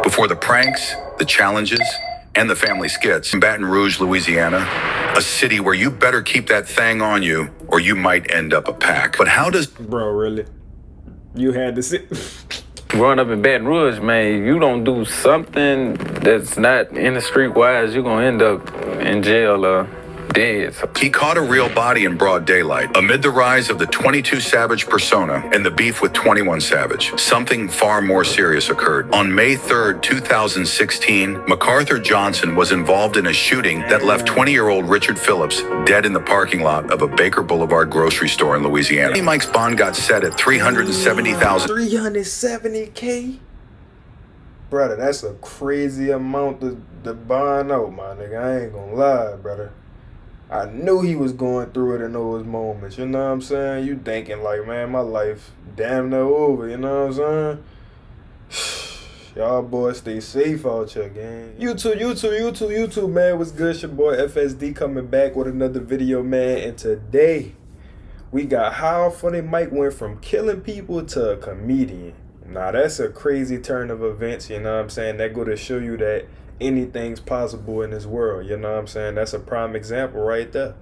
Before the pranks, the challenges, and the family skits, in Baton Rouge, Louisiana, a city where you better keep that thing on you or you might end up a pack. But how does... Bro, really? You had to sit... Growing up in Baton Rouge, man, you don't do something that's not in the street wise, you're gonna end up in jail or dead. He caught a real body in broad daylight. Amid the rise of the 22 Savage persona and the beef with 21 Savage, something far more serious occurred. On May 3rd, 2016, MacArthur Johnson was involved in a shooting that left 20-year-old Richard Phillips dead in the parking lot of a Baker Boulevard grocery store in Louisiana. Funny Mike's bond got set at $370,000. $370K? Brother, that's a crazy amount to bond out, my nigga. I ain't gonna lie, brother. I knew he was going through it in those moments, you know what I'm saying? You thinking like, man, my life damn near over, you know what I'm saying? Y'all boys stay safe out here, gang. YouTube, man, what's good? It's your boy FSD coming back with another video, man. And today, we got how Funny Mike went from killing people to a comedian. Now, that's a crazy turn of events, you know what I'm saying? That go to show you that anything's possible in this world, you know what I'm saying? That's a prime example right there.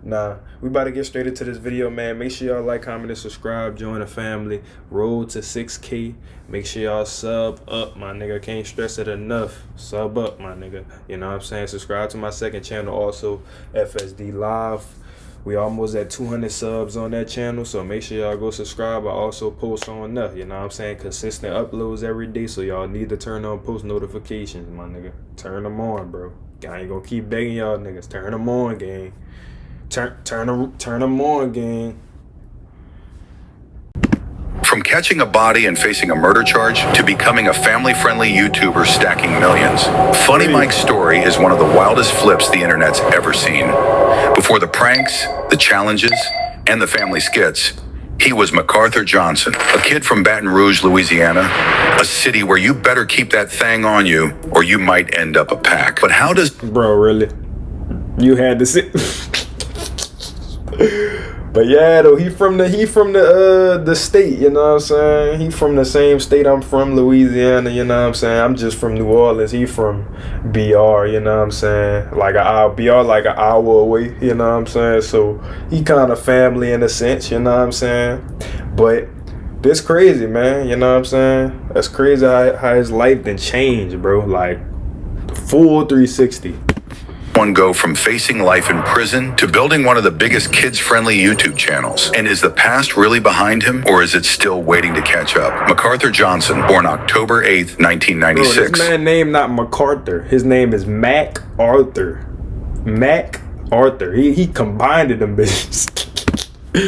Now, we about to get straight into this video, man. Make sure y'all like, comment, and subscribe. Join the family. Road to 6K. Make sure y'all sub up, my nigga. Can't stress it enough. Sub up, my nigga. You know what I'm saying? Subscribe to my second channel also, fsdeelive. We almost at 200 subs on that channel, so make sure y'all go subscribe. I also post on there, you know what I'm saying? Consistent uploads every day, so y'all need to turn on post notifications, my nigga. Turn them on, bro. I ain't gonna keep begging y'all niggas. Turn them on, gang. Turn them on, gang. From catching a body and facing a murder charge to becoming a family-friendly YouTuber stacking millions, Funny Mike's story is one of the wildest flips the internet's ever seen. Before the pranks, the challenges, and the family skits, he was MacArthur Johnson, a kid from Baton Rouge, Louisiana, a city where you better keep that thing on you or you might end up a pack. But how does... Bro, really? You had to sit... But yeah, though, he from the state, you know what I'm saying? He from the same state I'm from, Louisiana, you know what I'm saying? I'm just from New Orleans. He from BR, you know what I'm saying? Like BR like an hour away, you know what I'm saying? So he kind of family in a sense, you know what I'm saying? But this crazy, man, you know what I'm saying? That's crazy how his life done changed, bro. Like full 360. One go from facing life in prison to building one of the biggest kids-friendly YouTube channels? And is the past really behind him, or is it still waiting to catch up? MacArthur Johnson, born October 8th, 1996. Bro, this man name not MacArthur. His name is MacArthur. MacArthur. He combined them bitches.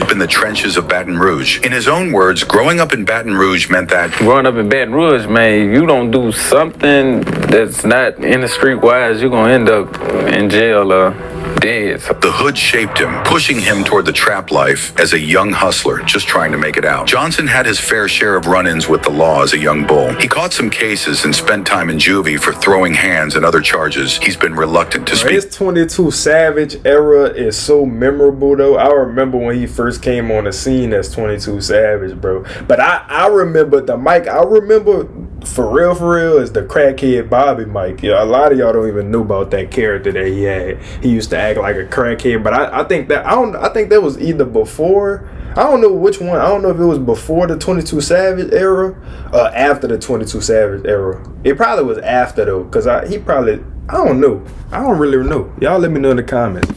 Up in the trenches of Baton Rouge. In his own words, growing up in Baton Rouge meant that... Growing up in Baton Rouge, man, you don't do something that's not in the street wise, you're gonna end up in jail or dead. The hood shaped him, pushing him toward the trap life as a young hustler just trying to make it out. Johnson had his fair share of run-ins with the law as a young bull. He caught some cases and spent time in juvie for throwing hands and other charges he's been reluctant to speak. His 22 Savage era is so memorable, though. I remember when he first came on the scene as 22 Savage, bro. But I remember the Mike. I remember for real is the crackhead Bobby Mike. Yeah, a lot of y'all don't even know about that character that he had. He used to act like a crackhead, but I think that was either before. I don't know which one. I don't know if it was before the 22 Savage era or after the 22 Savage era. It probably was after though, cause I don't know. I don't really know. Y'all let me know in the comments.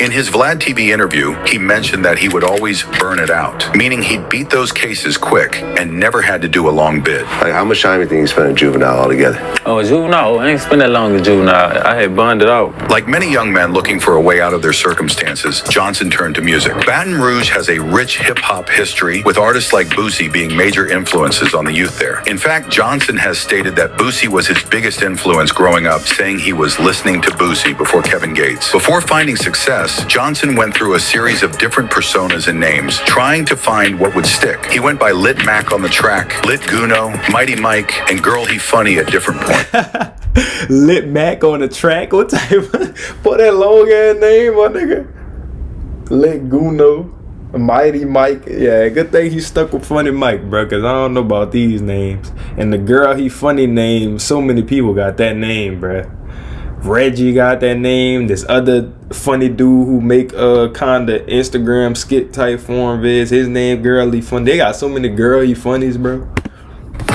In his Vlad TV interview, he mentioned that he would always burn it out, meaning he'd beat those cases quick and never had to do a long bid. Like, how much time do you think you spent in juvenile altogether? Oh, juvenile? I ain't spent that long in juvenile. I had bonded out. Like many young men looking for a way out of their circumstances, Johnson turned to music. Baton Rouge has a rich hip-hop history, with artists like Boosie being major influences on the youth there. In fact, Johnson has stated that Boosie was his biggest influence growing up, saying he was listening to Boosie before Kevin Gates. Before finding success, Johnson went through a series of different personas and names, trying to find what would stick. He went by Lit Mac on the track, Lit Guno, Mighty Mike, and Girl He Funny at different points. Lit Mac on the track? What type of... Put that long ass name, my nigga. Lit Guno. Mighty Mike. Yeah, good thing he stuck with Funny Mike, bro, because I don't know about these names. And the girl he funny named, so many people got that name, bro. Reggie got that name. This other funny dude who make kind of Instagram skit type form vids, his name Girly Funny. They got so many girly funnies, bro.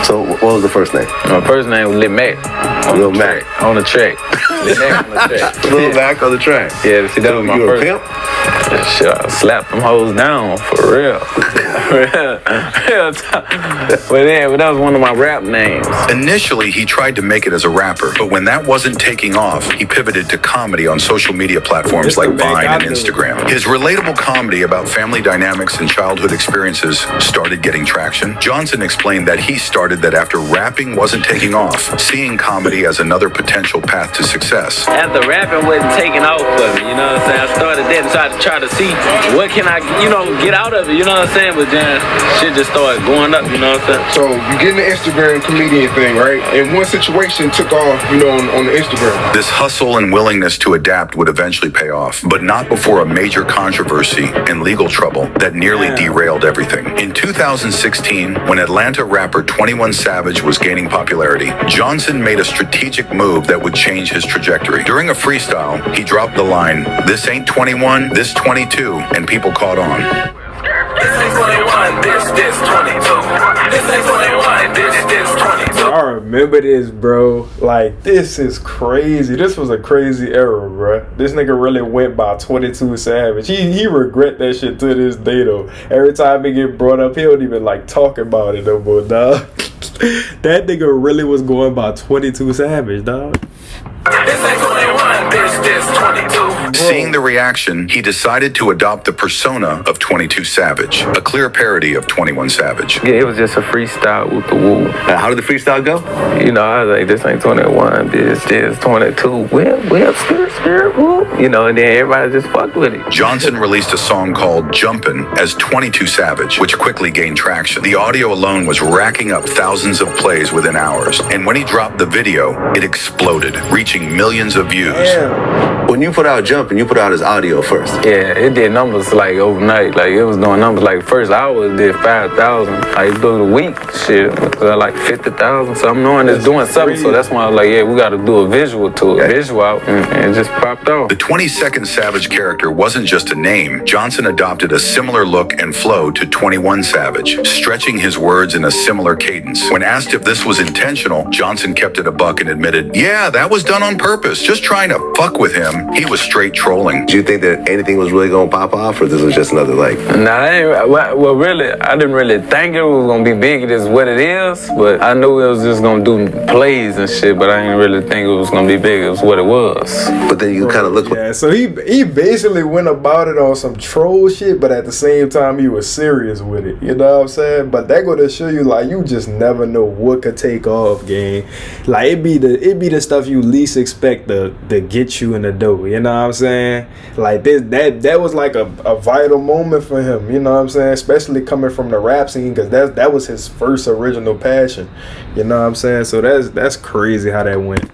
So what was the first name? My first name was Lil Mac. Lil Mac. On the track. Lil Mac on the track. Lil Mac on the track. Yeah, see, that was my You first. a pimp? Shit, I slapped them hoes down, for real. Real talk. But that was one of my rap names. Initially, he tried to make it as a rapper, but when that wasn't taking off, he pivoted to comedy on social media platforms like Vine and Instagram. His relatable comedy about family dynamics and childhood experiences started getting traction. Johnson explained that he started that after rapping wasn't taking off, seeing comedy as another potential path to success. After rapping wasn't taking off for me, you know what I'm saying? I started that and tried to see what can I, get out of it, you know what I'm saying? But then shit just started going up, you know what I'm saying? So you get in the Instagram comedian thing, right? And one situation took off, on the Instagram. This hustle and willingness to adapt would eventually pay off, but not before a major controversy and legal trouble that nearly derailed everything. In 2016, when Atlanta rapper 21 Savage was gaining popularity, Johnson made a strategic move that would change his trajectory. During a freestyle, he dropped the line, "This ain't 21, this 22," and people caught on. This ain't 21, this 22. This ain't 21, this 22. I remember this, bro. Like, this is crazy. This was a crazy era, bro. This nigga really went by 22 Savage. He regret that shit to this day, though. Every time it get brought up, he don't even, talk about it no more, dog. That nigga really was going by 22 Savage, dog. This ain't 21, this 22. Seeing the reaction, he decided to adopt the persona of 22 Savage, a clear parody of 21 Savage. Yeah, it was just a freestyle with the woo. How did the freestyle go? I was like, this ain't 21, this 22. Well, skirt, woo. And then everybody just fucked with it. Johnson released a song called Jumpin' as 22 Savage, which quickly gained traction. The audio alone was racking up thousands of plays within hours. And when he dropped the video, it exploded, reaching millions of views. Damn. When you put out Jumpin', you put out his audio first. Yeah, it did numbers overnight. It was doing numbers first hour it did 5,000. Through the week, shit, 50,000. So I'm knowing it's doing something. So that's why I was like, yeah, we got to do a visual to it. Visual out, and it just popped off. The 22nd Savage character wasn't just a name. Johnson adopted a similar look and flow to 21 Savage, stretching his words in a similar cadence. When asked if this was intentional, Johnson kept it a buck and admitted, yeah, that was done on purpose, just trying to fuck with him. He was straight trolling. Do you think that anything was really going to pop off, or this was just another Really, I didn't really think it was gonna be big as what it is, but I knew it was just gonna do plays and shit. But I didn't really think it was gonna be big as what it was. But then you kind of look. Yeah, so he basically went about it on some troll shit, but at the same time he was serious with it. You know what I'm saying? But that go to show you you just never know what could take off, gang. It be the stuff you least expect to get you in the dough. You know what I'm saying? That was a vital moment for him. You know what I'm saying? Especially coming from the rap scene, because that was his first original passion. You know what I'm saying? So that's crazy how that went.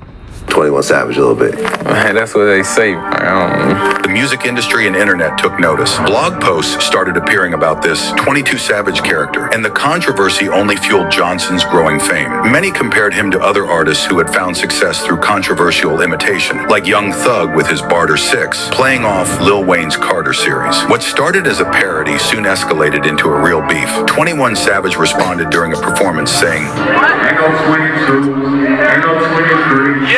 21 Savage a little bit. That's what they say. The music industry and internet took notice. Blog posts started appearing about this 22 Savage character, and the controversy only fueled Johnson's growing fame. Many compared him to other artists who had found success through controversial imitation, like Young Thug with his Barter 6, playing off Lil Wayne's Carter series. What started as a parody soon escalated into a real beef. 21 Savage responded during a performance saying, Ain't no 22, ain't no 23.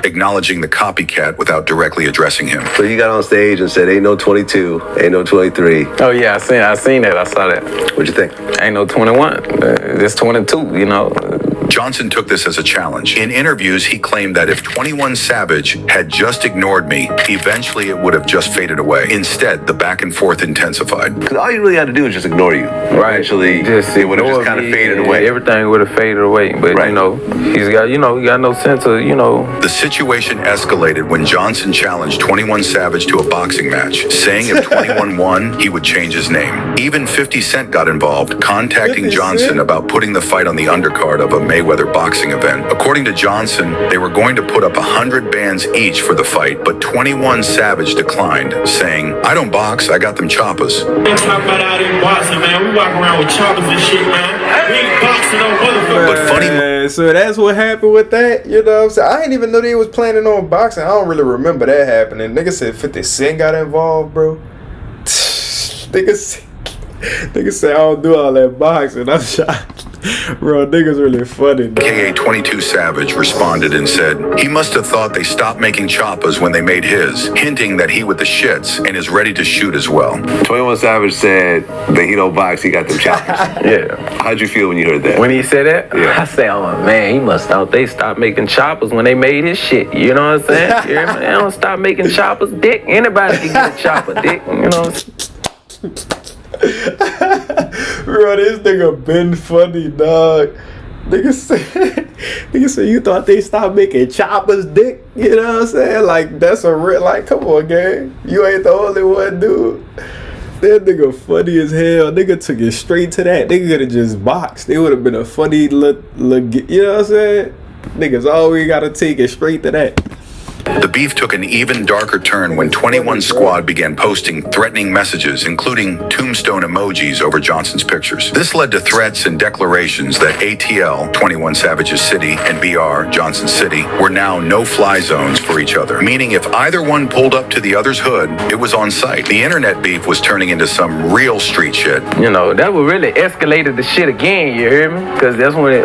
acknowledging the copycat without directly addressing him. So he got on stage and said, ain't no 22, ain't no 23. Oh yeah, I seen that. I saw that. What'd you think? Ain't no 21. It's 22. Johnson took this as a challenge. In interviews, he claimed that if 21 Savage had just ignored me, eventually it would have just faded away. Instead, the back and forth intensified. Because all you really had to do is just ignore you. Right. Eventually, it would have just kind of faded away. Everything would have faded away. But, Right. he's got, he got no sense of, The situation escalated when Johnson challenged 21 Savage to a boxing match, saying if 21 won, he would change his name. Even 50 Cent got involved, contacting 50 Johnson Cent? about putting the fight on the undercard of a Mayweather boxing event. According to Johnson, they were going to put up 100 bands each for the fight, but 21 Savage declined, saying, "I don't box, I got them choppers." Let's talk about all this boxing, man. We walk around with choppers and shit, man. We ain't boxing no motherfucker. But funny. So that's what happened with that, you know what I'm saying? I didn't even know they was planning on boxing. I don't really remember that happening. Nigga said 50 Cent got involved, bro. Nigga say I don't do all that boxing. I'm shocked. Bro, niggas really funny, though. AKA 22 Savage responded and said he must have thought they stopped making choppas when they made his, hinting that he with the shits and is ready to shoot as well. 21 Savage said that he don't box, he got them choppers. Yeah. How'd you feel when you heard that? When he said that, Yeah. I say, oh man, he must thought they stopped making choppers when they made his shit. You know what I'm saying? Yeah, man, they don't stop making choppers, dick. Anybody can get a chopper, dick. You know what I'm saying? Bro, this nigga been funny, dog. Nigga say you thought they stopped making choppers, dick. You know what I'm saying? Like, that's a real, like, come on, gang. You ain't the only one, dude. That nigga funny as hell. Nigga took it straight to that. Nigga could have just boxed. It would have been a funny look, you know what I'm saying? Niggas always gotta take it straight to that. The beef took an even darker turn when 21 Squad began posting threatening messages, including tombstone emojis over Johnson's pictures. This led to threats and declarations that ATL, 21 Savage's city, and BR, Johnson City, were now no-fly zones for each other, meaning if either one pulled up to the other's hood, it was on sight. The internet beef was turning into some real street shit. You know, that would really escalated the shit again, you hear me? Because that's when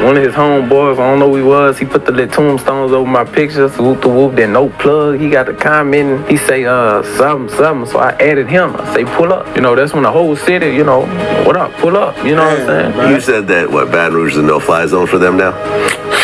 one of his homeboys, I don't know who he was, he put the little tombstones over my pictures, whoop the whoop, then no plug, he got the comment, he say something, so I added him, I say pull up. You know, that's when the whole city, you know, what up, pull up, you know what I'm saying? You said that, what, Baton Rouge is a no-fly zone for them now?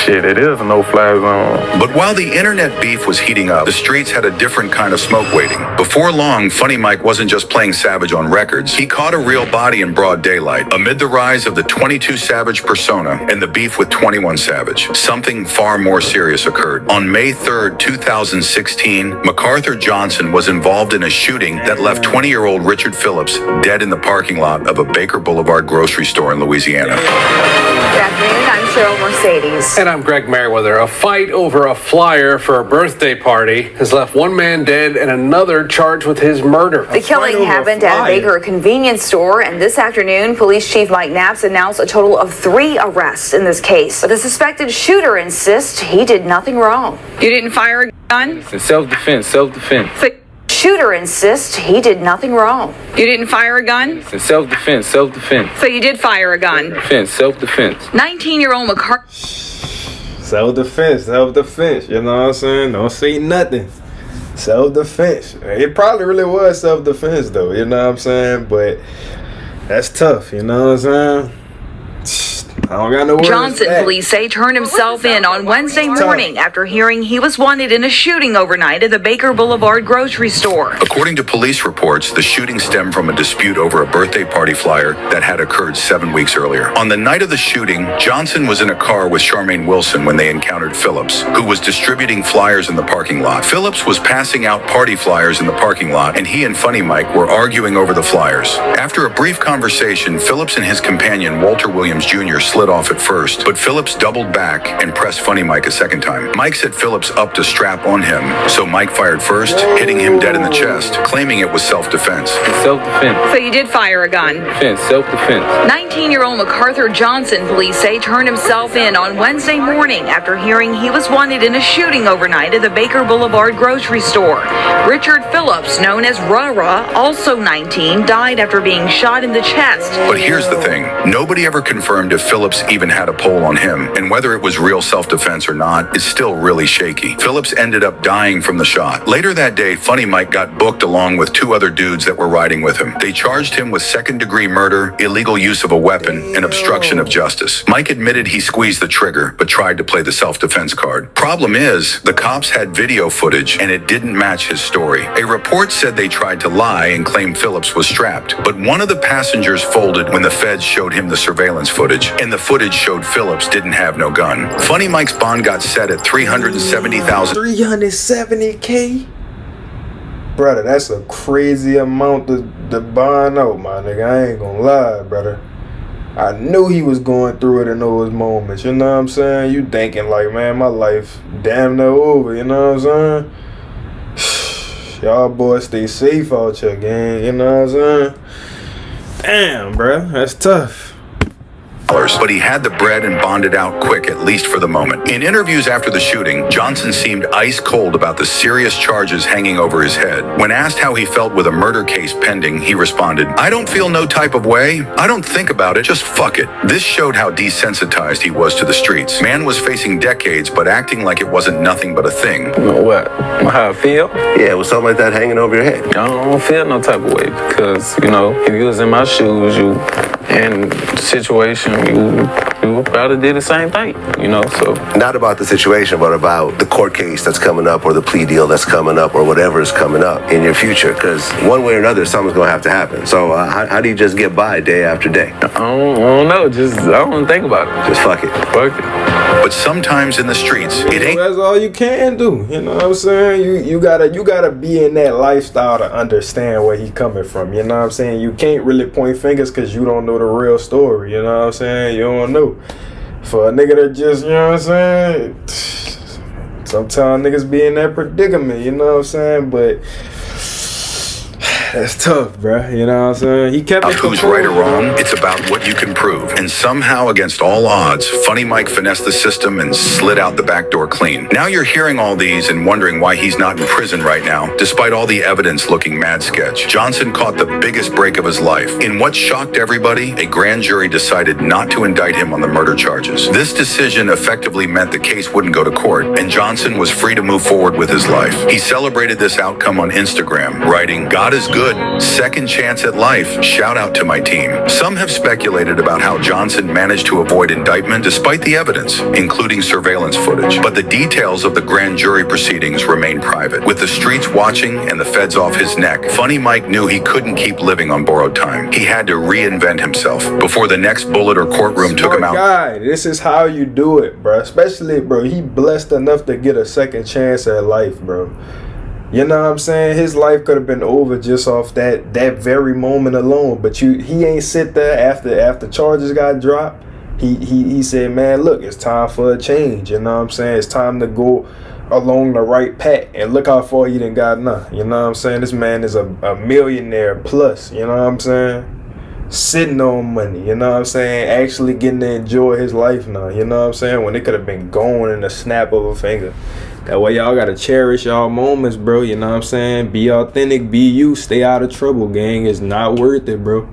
Shit, it is a no-fly zone. But while the internet beef was heating up, the streets had a different kind of smoke waiting. Before long, Funny Mike wasn't just playing Savage on records. He caught a real body in broad daylight. Amid the rise of the 22 Savage persona and the beef with 21 Savage, something far more serious occurred. On May 3rd, 2016, MacArthur Johnson was involved in a shooting that left 20-year-old Richard Phillips dead in the parking lot of a Baker Boulevard grocery store in Louisiana. Good afternoon, I'm Cheryl Mercedes. And I'm Greg Merriweather. A fight over a flyer for a birthday party has left one man dead and another charged with his murder. The killing happened at a Baker convenience store, and this afternoon, Police Chief Mike Knapp's announced a total of 3 arrests in this case. But the suspected shooter insists he did nothing wrong. You didn't fire a gun? It's self-defense. The shooter insists he did nothing wrong. You didn't fire a gun? It's self-defense. So you did fire a gun? Self-defense. 19-year-old McCarthy. Self-defense, you know what I'm saying? Don't say nothing. Self-defense. It probably really was self-defense, though, you know what I'm saying? But that's tough, you know what I'm saying? I don't got no words. Johnson, police say, turned himself in on Wednesday morning after hearing he was wanted in a shooting overnight at the Baker Boulevard grocery store. According to police reports, the shooting stemmed from a dispute over a birthday party flyer that had occurred 7 weeks earlier. On the night of the shooting, Johnson was in a car with Charmaine Wilson when they encountered Phillips, who was distributing flyers in the parking lot. Phillips was passing out party flyers in the parking lot, and he and Funny Mike were arguing over the flyers. After a brief conversation, Phillips and his companion, Walter Williams Jr., slid off at first, but Phillips doubled back and pressed Funny Mike a second time. Mike set Phillips up to strap on him, so Mike fired first, hitting him dead in the chest, claiming it was self-defense. Self-defense. So you did fire a gun? Self-defense. 19-year-old MacArthur Johnson, police say, turned himself in on Wednesday morning after hearing he was wanted in a shooting overnight at the Baker Boulevard grocery store. Richard Phillips, known as Rara, also 19, died after being shot in the chest. But here's the thing. Nobody ever confirmed if Phillips even had a pole on him, and whether it was real self-defense or not is still really shaky. Phillips ended up dying from the shot. Later that day, Funny Mike got booked along with 2 other dudes that were riding with him. They charged him with second-degree murder, illegal use of a weapon, and obstruction of justice. Mike admitted he squeezed the trigger, but tried to play the self-defense card. Problem is, the cops had video footage, and it didn't match his story. A report said they tried to lie and claimed Phillips was strapped, but one of the passengers folded when the feds showed him the surveillance footage, and the footage showed Phillips didn't have no gun. Funny Mike's bond got set at $370,000. $370K? Brother, that's a crazy amount to bond out, my nigga. I ain't gonna lie, brother. I knew he was going through it in those moments, you know what I'm saying? You thinking like, man, my life damn near over, you know what I'm saying? Y'all boys stay safe out here, gang, you know what I'm saying? Damn, bruh, that's tough. But he had the bread and bonded out quick, at least for the moment. In interviews after the shooting, Johnson seemed ice cold about the serious charges hanging over his head. When asked how he felt with a murder case pending, he responded, "I don't feel no type of way. I don't think about it, just fuck it." This showed how desensitized he was to the streets. Man was facing decades, but acting like it wasn't nothing but a thing. What? How I feel? Yeah, with something like that hanging over your head. I don't feel no type of way because, you know, if you was in my shoes, you in the situation, you would probably did the same thing, you know, so. Not about the situation, but about the court case that's coming up or the plea deal that's coming up or whatever is coming up in your future. Because one way or another, something's going to have to happen. So how do you just get by day after day? I don't know. I don't think about it. Just fuck it. Fuck it. But sometimes in the streets, it ain't. That's all you can do. You know what I'm saying? You gotta be in that lifestyle to understand where he coming from. You know what I'm saying? You can't really point fingers because you don't know the real story. You know what I'm saying? You don't know. For a nigga that just, you know what I'm saying? Sometimes niggas be in that predicament. You know what I'm saying? But that's tough, bruh. You know what I'm saying? He kept it Who's right or wrong, it's about what you can prove. And somehow, against all odds, Funny Mike finessed the system and slid out the back door clean. Now you're hearing all these and wondering why he's not in prison right now, despite all the evidence looking mad sketch. Johnson caught the biggest break of his life. In what shocked everybody, a grand jury decided not to indict him on the murder charges. This decision effectively meant the case wouldn't go to court, and Johnson was free to move forward with his life. He celebrated this outcome on Instagram, writing, "God is good. Second chance at life. Shout out to my team." Some have speculated about how Johnson managed to avoid indictment despite the evidence, including surveillance footage. But the details of the grand jury proceedings remain private. With the streets watching and the feds off his neck, Funny Mike knew he couldn't keep living on borrowed time. He had to reinvent himself before the next bullet or courtroom took him out. Guy, this is how you do it, bro. Especially, bro, he blessed enough to get a second chance at life, bro. You know what I'm saying? His life could have been over just off that very moment alone. But he ain't sit there after charges got dropped. He said, man, look, it's time for a change. You know what I'm saying? It's time to go along the right path. And look how far he done got now. You know what I'm saying? This man is a millionaire plus. You know what I'm saying? Sitting on money. You know what I'm saying? Actually getting to enjoy his life now. You know what I'm saying? When it could have been gone in a snap of a finger. That way y'all gotta cherish y'all moments, bro. You know what I'm saying? Be authentic, be you, stay out of trouble, gang. It's not worth it, bro.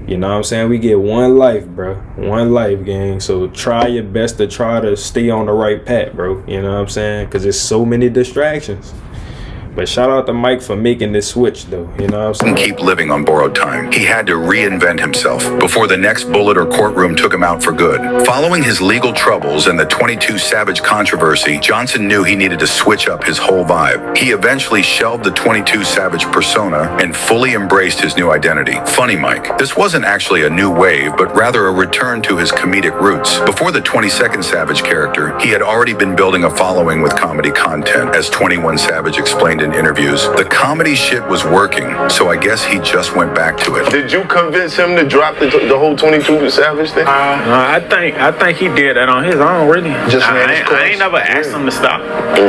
You know what I'm saying? We get one life, bro. One life, gang. So try your best to try to stay on the right path, bro. You know what I'm saying? Because there's so many distractions. But shout out to Mike for making this switch, though. You know what I'm saying? Keep living on borrowed time. He had to reinvent himself before the next bullet or courtroom took him out for good. Following his legal troubles and the 22 Savage controversy, Johnson knew he needed to switch up his whole vibe. He eventually shelved the 22 Savage persona and fully embraced his new identity, Funny Mike. This wasn't actually a new wave, but rather a return to his comedic roots. Before the 22nd Savage character, he had already been building a following with comedy content, as 21 Savage explained in interviews. The comedy shit was working, so I guess he just went back to it. Did you convince him to drop the whole 22 Savage thing? I think he did that on his own, really. I ain't never asked him to stop,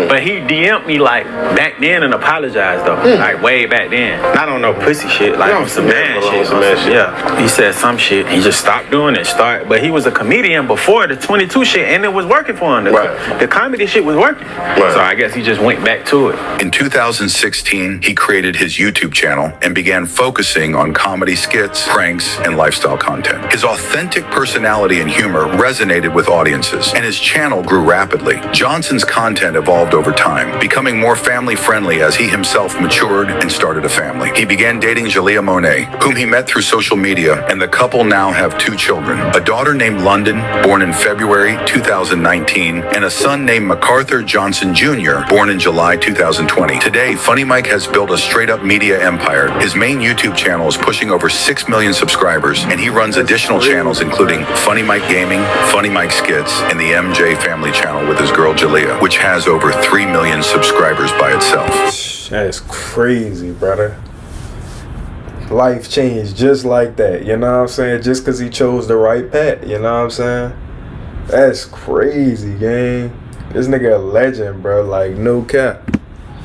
but he DM'd me like back then and apologized though, like way back then. Not on no pussy shit, like on some man shit. Yeah, he said some shit. He just stopped doing it. But he was a comedian before the 22 shit, and it was working for him. The comedy shit was working. So I guess he just went back to it. In 2016, he created his YouTube channel and began focusing on comedy skits, pranks, and lifestyle content. His authentic personality and humor resonated with audiences, and his channel grew rapidly. Johnson's content evolved over time, becoming more family-friendly as he himself matured and started a family. He began dating Jalea Monet, whom he met through social media, and the couple now have 2 children, a daughter named London, born in February 2019, and a son named MacArthur Johnson Jr., born in July 2020. Today, Funny Mike has built a straight-up media empire. His main YouTube channel is pushing over 6 million subscribers, and he runs additional channels including Funny Mike Gaming, Funny Mike Skits, and the MJ Family channel with his girl Jalea, which has over 3 million subscribers by itself. That's crazy, brother. life changed just like that. You know what I'm saying? Just because he chose the right path. You know what I'm saying? That's crazy, gang. This nigga a legend, bro. Like, no cap.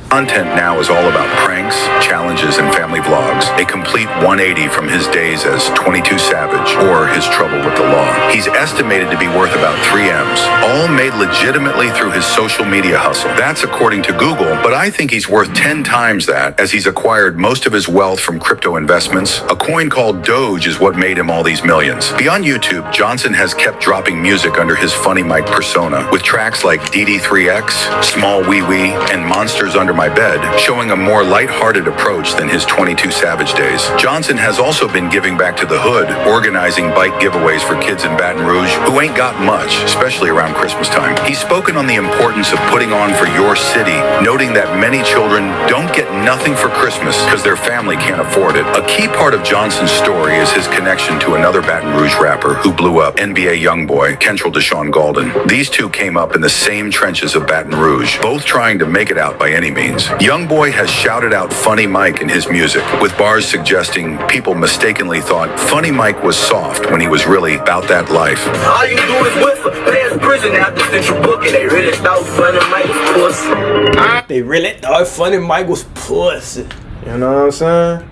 Content now is all about pranks, challenges, and family vlogs. A complete 180 from his days as 22 Savage or his trouble with the law. He's estimated to be worth about 3 M's, all made legitimately through his social media hustle. That's according to Google, but I think he's worth 10 times that, as he's acquired most of his wealth from crypto investments. A coin called Doge is what made him all these millions. Beyond YouTube, Johnson has kept dropping music under his funnymike persona, with tracks like DD3X, Small Wee Wee, and Monsters Under My Bed, showing a more lighthearted approach than his 22 Savage days. Johnson has also been giving back to the hood, organizing bike giveaways for kids in Baton Rouge who ain't got much, especially around Christmas time. He's spoken on the importance of putting on for your city, noting that many children don't get nothing for Christmas because their family can't afford it. A key part of Johnson's story is his connection to another Baton Rouge rapper who blew up, NBA YoungBoy, Kentrell Deshaun Galden. These two came up in the same trenches of Baton Rouge, both trying to make it out by any means. YoungBoy has shouted out Funny Mike in his music, with bars suggesting people mistakenly thought Funny Mike was soft when he was really about that life. All you do is whistle. Past prison after Central Book, and they really thought Funny Mike was pussy. They really thought Funny Mike was pussy. You know what I'm saying?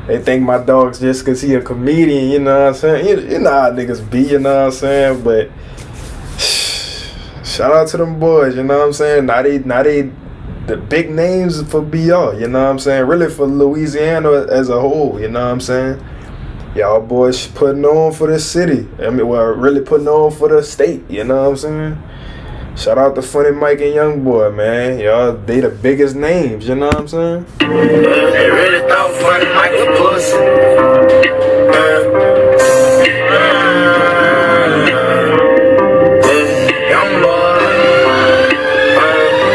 They think my dog's just because he a comedian, you know what I'm saying? You know how niggas be, you know what I'm saying? But shout out to them boys, you know what I'm saying? Now they the big names for BR, you know what I'm saying? Really for Louisiana as a whole, you know what I'm saying? Y'all boys putting on for the city. I mean, well, really putting on for the state, you know what I'm saying? Shout out to Funny Mike and YoungBoy, man. Y'all, they the biggest names, you know what I'm saying? They really thought Funny Mike was pussy.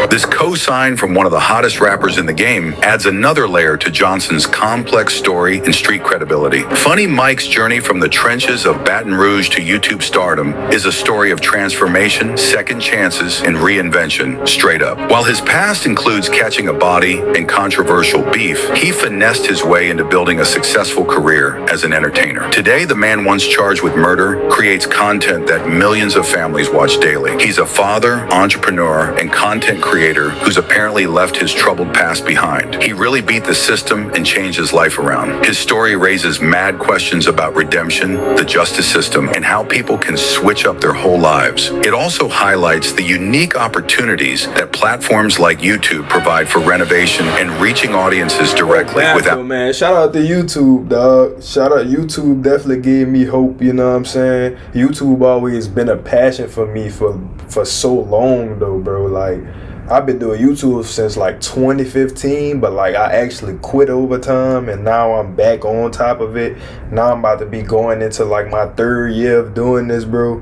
This co-sign from one of the hottest rappers in the game adds another layer to Johnson's complex story and street credibility. Funny Mike's journey from the trenches of Baton Rouge to YouTube stardom is a story of transformation, second chances, and reinvention, straight up. While his past includes catching a body and controversial beef, he finessed his way into building a successful career as an entertainer. Today, the man once charged with murder creates content that millions of families watch daily. He's a father, entrepreneur, and content creator who's apparently left his troubled past behind. He really beat the system and changed his life around. His story raises mad questions about redemption, the justice system, and how people can switch up their whole lives. It also highlights the unique opportunities that platforms like YouTube provide for renovation and reaching audiences directly without... Man, shout out to YouTube, dog. Shout out, YouTube definitely gave me hope, you know what I'm saying? YouTube always been a passion for me for so long though, bro. Like, I've been doing YouTube since like 2015, but like I actually quit over time and now I'm back on top of it. Now I'm about to be going into like my 3rd year of doing this, bro.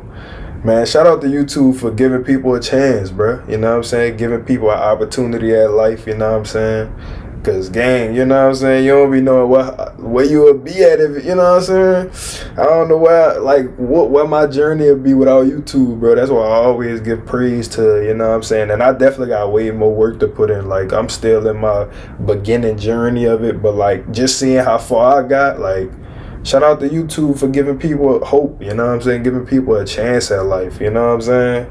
Man, shout out to YouTube for giving people a chance, bro. You know what I'm saying? Giving people an opportunity at life, you know what I'm saying? Cause gang, you know what I'm saying? You don't be knowing where you would be at if, you know what I'm saying? I don't know where my journey would be without YouTube, bro. That's why I always give praise to, you know what I'm saying? And I definitely got way more work to put in. Like, I'm still in my beginning journey of it, but like just seeing how far I got, like, shout out to YouTube for giving people hope, you know what I'm saying? Giving people a chance at life, you know what I'm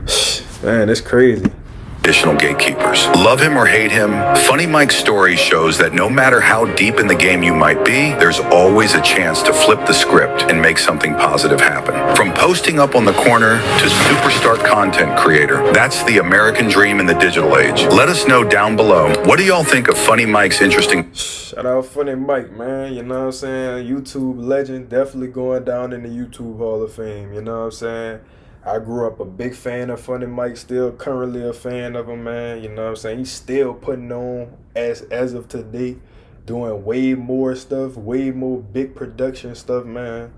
saying? Man, it's crazy. Additional gatekeepers. Love him or hate him, Funny Mike's story shows that no matter how deep in the game you might be, there's always a chance to flip the script and make something positive happen. From posting up on the corner to superstar content creator, that's the American dream in the digital age. Let us know down below, what do y'all think of Funny Mike's interesting... Shout out Funny Mike, man, you know what I'm saying? YouTube legend, definitely going down in the YouTube Hall of Fame, you know what I'm saying? I grew up a big fan of Funny Mike, still currently a fan of him, man. You know what I'm saying? He's still putting on as of today, doing way more stuff, way more big production stuff, man.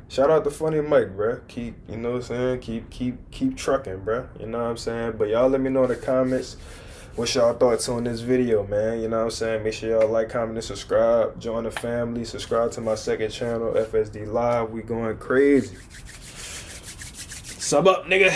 Shout out to Funny Mike, bro. Keep, you know what I'm saying? Keep trucking, bro. You know what I'm saying? But y'all let me know in the comments what's y'all thoughts on this video, man. You know what I'm saying? Make sure y'all like, comment, and subscribe. Join the family. Subscribe to my second channel, fsdeelive. We going crazy. Sub up, nigga.